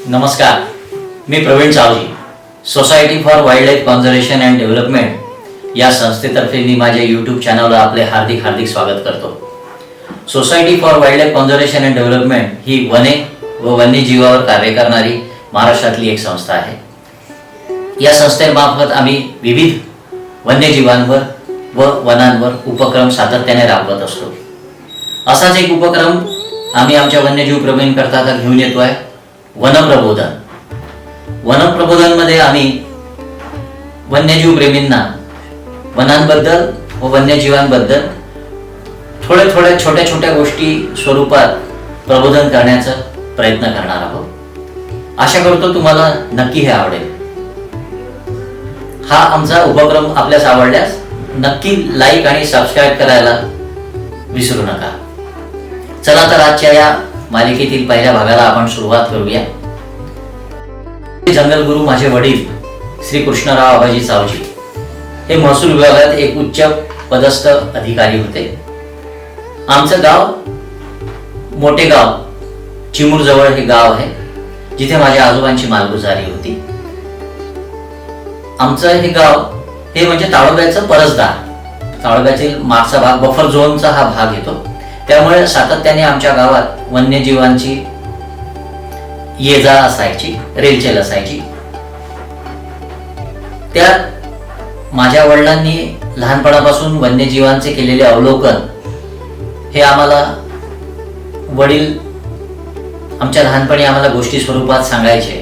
नमस्कार, मी Praveen Sawji. Society for wild life conservation and development या संस्थेतर्फे मी माझ्या यूट्यूब चॅनलला आपले हार्दिक स्वागत करतो. Society for wild life conservation and development ही वने व वन्यजीवावर कार्य करणारी महाराष्ट्रातली एक संस्था आहे. या संस्थेमार्फत आम्ही विविध वन्यजीवांवर व वनांवर उपक्रम सातत्याने राबवत असतो. असाच एक उपक्रम आम्ही आमच्या वन्यजीव प्रेमींकरता आता घेऊन येतो आहे, वनप्रबोधन. वनप्रबोधनमध्ये आम्ही वन्यजीव प्रेमींना वनांबद्दल व वन्यजीवांबद्दल थोड्या छोट्या गोष्टी स्वरूपात प्रबोधन करण्याचा प्रयत्न करणार आहोत. आशा करतो तुम्हाला नक्की हे आवडेल. हा आमचा उपक्रम आपल्यास आवडल्यास नक्की लाईक आणि सबस्क्राईब करायला विसरू नका. चला तर आजच्या या मालिकेतील पहिल्या भागाला आपण सुरुवात करूया. जंगलगुरू माझे वडील श्री कृष्णराव आबाजी सावजी हे महसूल विभागात एक उच्च पदस्थ अधिकारी होते. आमचं गाव मोठे गाव चिमूर जवळ हे गाव आहे, जिथे माझ्या आजोबांची मालगुजारी होती. आमचं हे गाव हे म्हणजे ताडोब्याचं परसदार. ताडोब्यातील मागचा भाग बफर झोनचा हा भाग येतो. त्यामुळे सातत्याने आमच्या गावात वन्यजीवांची ये जा असायची, रेलचेल असायची. त्यात माझ्या वडिलांनी लहानपणापासून वन्यजीवांचे केलेले अवलोकन हे आम्हाला वडील आमच्या लहानपणी आम्हाला गोष्टी स्वरूपात सांगायचे.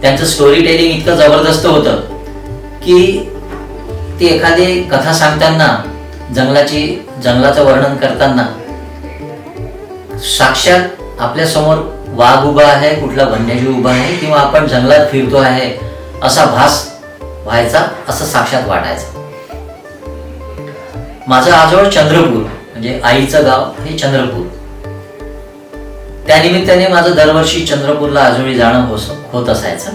त्यांचं स्टोरी टेलिंग इतकं जबरदस्त होतं की ते एखादी कथा सांगताना जंगलाचं वर्णन करताना साक्षात आपल्या समोर वाघ उभा आहे, कुठला वन्यजीव उभा आहे किंवा आपण जंगलात फिरतो आहे असा भास व्हायचा, असं साक्षात वाटायचं. माझं आजोळ चंद्रपूर म्हणजे आईचं गाव हे चंद्रपूर. त्यानिमित्ताने माझं दरवर्षी चंद्रपूरला आजोळी जाणं होत असायचं.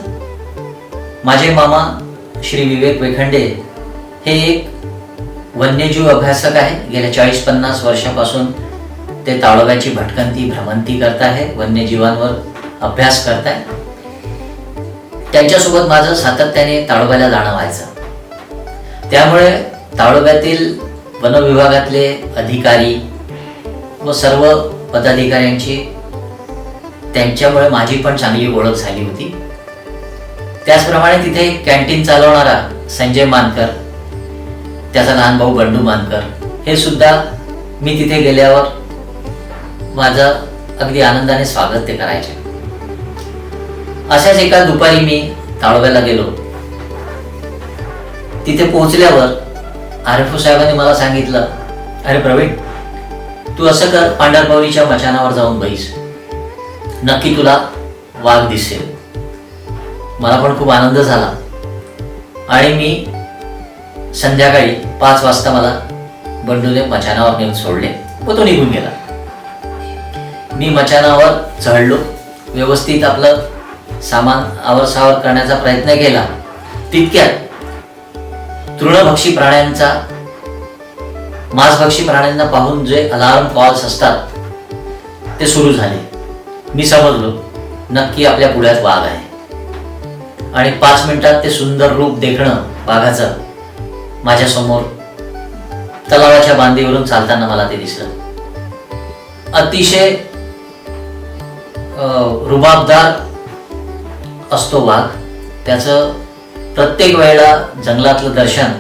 माझे मामा श्री विवेक वेखंडे हे एक वन्यजीव अभ्यासक आहे. गेल्या 40-50 वर्षापासून ते ताडोब्याची भ्रमंती करत आहे, वन्यजीवांवर अभ्यास करत आहे. त्यांच्यासोबत माझं सातत्याने ताडोब्याला जाणं व्हायचं. त्यामुळे ताडोब्यातील वनविभागातले अधिकारी व सर्व पदाधिकाऱ्यांची त्यांच्यामुळे माझी पण चांगली ओळख झाली होती. त्याचप्रमाणे तिथे कॅन्टीन चालवणारा संजय मानकर, त्याचा लहान भाऊ बंडू मानकर हे सुद्धा मी तिथे गेल्यावर माझं अगदी आनंदाने स्वागत ते करायचे. अशाच एका दुपारी मी ताडोब्याला गेलो. तिथे पोहोचल्यावर आरफू साहेबांनी मला सांगितलं, अरे प्रवीण, तू असं कर, पांढरपौरीच्या मचानावर जाऊन बैस, नक्की तुला वाघ दिसेल. मला पण खूप आनंद झाला आणि मी संध्याकाळी 5 वाजता मला बंडूने मचानावर नेऊन सोडले व तो निघून गेला. मी मचानावर चढलो, व्यवस्थित आपलं सामान आवरसावर करण्याचा प्रयत्न केला. तितक्यात तृणभक्षी प्राण्यांचा, मांसभक्षी प्राण्यांना पाहून जे अलार्म कॉल्स असतात ते सुरू झाले. मी समजलो नक्की आपल्या पुढ्यात वाघ आहे आणि 5 मिनिटात ते सुंदर रूप देखणं वाघाचं माझ्या समोर तलावाच्या बांधीवरून चालताना मला ते दिसलं. अतिशय रुबाबदार असतो वाघ. त्याचं प्रत्येक वेळेला जंगलातलं दर्शन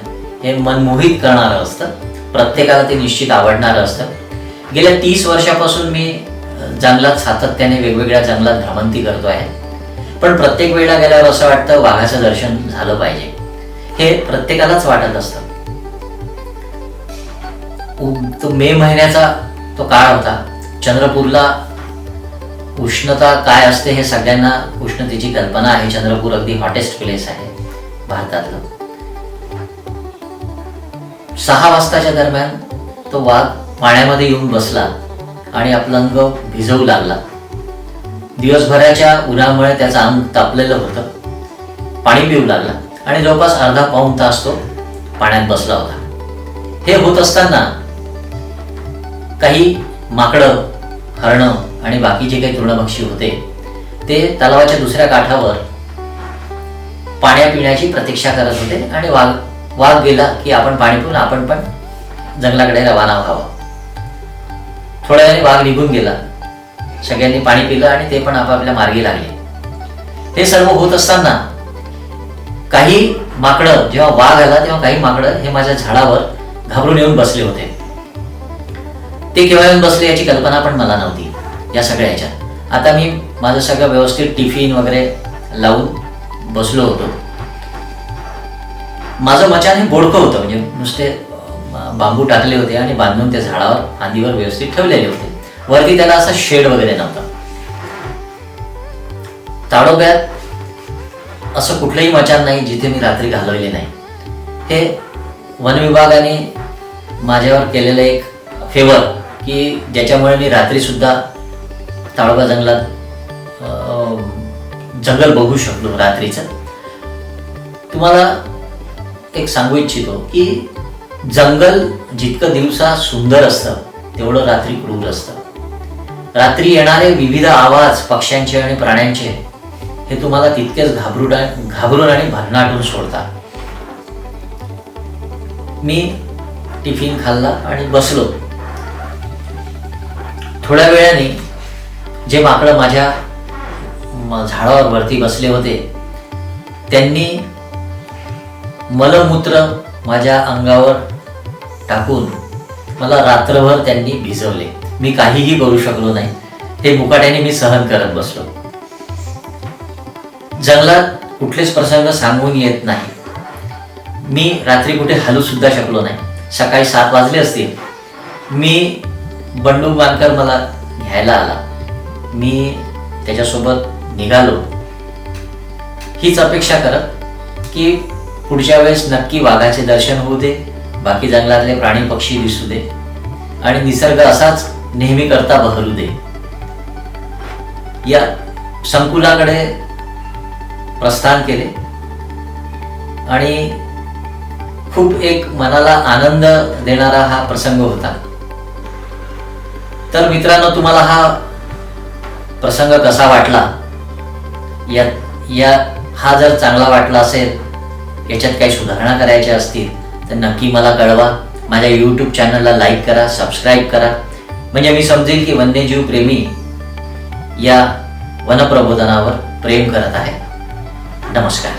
हे मनमोहित करणारं असतं. प्रत्येकाला ते निश्चित आवडणारं असतं. गेल्या 30 वर्षापासून मी जंगलात सातत्याने वेगवेगळ्या जंगलात भ्रमंती करतो आहे. पण प्रत्येक वेळेला गेल्यावर असं वाटतं वाघाचं दर्शन झालं पाहिजे. हे प्रत्येकालाच वाटत असतं. तो मे महिन्याचा तो काळ होता. चंद्रपूरला उष्णता काय असते हे सगळ्यांना उष्णतेची कल्पना आहे. चंद्रपूर अगदी हॉटेस्ट प्लेस आहे भारतातलं. 6 वाजताच्या दरम्यान तो वाघ पाण्यामध्ये येऊन बसला आणि आपलं अंग भिजवू लागला. दिवसभराच्या उन्हामुळे त्याचं अंग तापलेलं होतं. पाणी पिऊ लागला आणि जवळपास अर्धा-पाऊण तास तो पाण्यात बसला होता. हे होत असताना काही माकडं, हरणं आणि बाकी जे काही तृणभक्षी होते ते तलावाच्या दुसऱ्या काठावर पाण्या पिण्याची प्रतीक्षा करत होते आणि वाघ गेला की आपण पाणी पिऊन आपण पण जंगलाकडे रवाना व्हावं. थोड्या वेळाने वाघ निघून गेला. सगळ्यांनी पाणी पिलं आणि ते पण आपापल्या मार्गी लागले. हे सर्व होत असताना काही माकडं, जेव्हा वाघ आला तेव्हा काही माकडं हे माझ्या झाडावर घाबरून येऊन बसले होते. ते केव्हा येऊन बसले याची कल्पना पण मला नव्हती या सगळ्या ह्याच्यात. आता मी माझं सगळं व्यवस्थित टिफिन वगैरे लावून बसलो होतो. माझं मचान हे बोडकं होतं, म्हणजे नुसते बांबू टाकले होते आणि बांधून त्या झाडावर फांदीवर व्यवस्थित ठेवलेले होते. वरती त्याला असा शेड वगैरे नव्हता. ताडोब्यात असं कुठलंही मचान नाही जिथे मी रात्री घालवले नाही. हे वन विभागाने माझ्यावर केलेलं एक फेवर की ज्याच्यामुळे मी रात्री सुद्धा ताडोबा जंगलात जंगल बघू शकलो रात्रीचं. तुम्हाला एक सांगू इच्छितो की जंगल जितकं दिवसा सुंदर असतं तेवढं रात्री क्रूर असतं. रात्री येणारे विविध आवाज पक्ष्यांचे आणि प्राण्यांचे हे तुम्हाला तितकेच घाबरून आणि भन्नाटून सोडतात. मी टिफिन खाल्ला आणि बसलो. थोड्या वेळाने जे माकडं माझ्या झाडावर वरती बसले होते त्यांनी मलमूत्र माझ्या अंगावर टाकून मला रात्रभर त्यांनी भिजवले. मी काहीही करू शकलो नाही. हे मुकाट्याने मी सहन करत बसलो. जंगलात कुठलेच प्रसंग सांगून येत नाही. मी रात्री कुठे हलू सुद्धा शकलो नाही. सकाळी 7 वाजले असतील. मी बंडू बांधकर मला घ्यायला आला. मी त्याच्यासोबत निघालो हीच अपेक्षा करत की पुढच्या वेळेस नक्की वाघाचे दर्शन होऊ दे, बाकी जंगलातले प्राणी पक्षी दिसू दे आणि निसर्ग असाच नेहमी करता बहरू दे. या संकुलाकडे प्रस्थान केले आणि खूप एक मनाला आनंद देणारा हा प्रसंग होता. तर मित्रांनो, तुम्हाला हा प्रसंग कसा वाटला, हा जर चांगला वाटला असेल, याच्यात काही सुधारणा करायच्या असतील तर नक्की मला कळवा. माझ्या यूट्यूब चॅनलला लाईक करा, सबस्क्राईब करा, म्हणजे मी समजेल की वन्यजीव प्रेमी या वनप्रबोधनावर प्रेम करत आहे. नमस्कार.